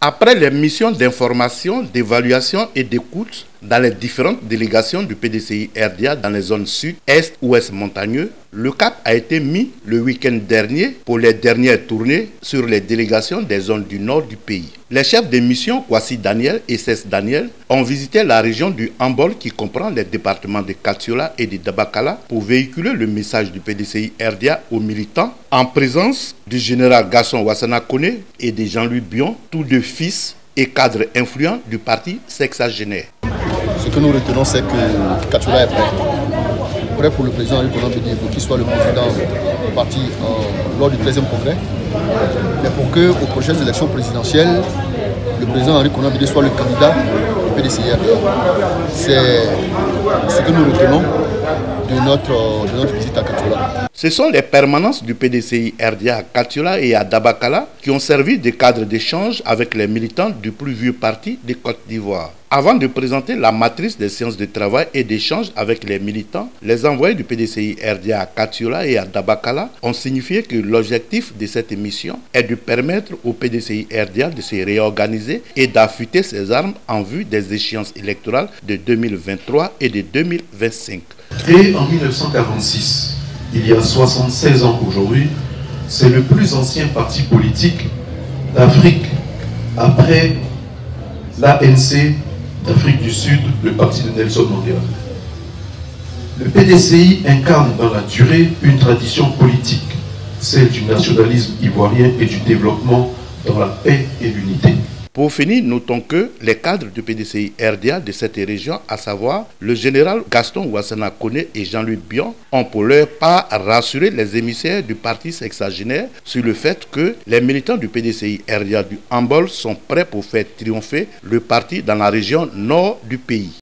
Après les missions d'information, d'évaluation et d'écoute dans les différentes délégations du PDCI RDA dans les zones sud, est, ouest montagneux, le cap a été mis le week-end dernier pour les dernières tournées sur les délégations des zones du nord du pays. Les chefs de mission, Kwasi Daniel et Cess Daniel, ont visité la région du Hambol qui comprend les départements de Katiola et de Dabakala pour véhiculer le message du PDCI RDA aux militants en présence du général Gaston Ouassana Koné et de Jean-Louis Bion, tous deux fils et cadres influents du parti sexagénaire. Ce que nous retenons, c'est que Katiola est prêt pour le président pour qu'il soit le président du parti lors du 13e congrès, mais pour qu'aux prochaines élections présidentielles, le président Henri Konan Bédié soit le candidat du PDCI. C'est ce que nous retenons de notre visite à Katiola. Ce sont les permanences du PDCI RDA à Katiola et à Dabakala qui ont servi de cadre d'échange avec les militants du plus vieux parti de Côte d'Ivoire. Avant de présenter la matrice des séances de travail et d'échange avec les militants, les envoyés du PDCI RDA à Katiola et à Dabakala ont signifié que l'objectif de cette émission est de permettre au PDCI RDA de se réorganiser et d'affûter ses armes en vue des échéances électorales de 2023 et de 2025. Créé en 1946, il y a 76 ans aujourd'hui, c'est le plus ancien parti politique d'Afrique après l'ANC d'Afrique du Sud, le parti de Nelson Mandela. Le PDCI incarne dans la durée une tradition politique, celle du nationalisme ivoirien et du développement dans la paix et l'unité. Pour finir, notons que les cadres du PDCI RDA de cette région, à savoir le général Gaston Ouassana Koné et Jean-Louis Bion, ont pour leur part rassuré les émissaires du parti sexagénaire sur le fait que les militants du PDCI RDA du Hambol sont prêts pour faire triompher le parti dans la région nord du pays.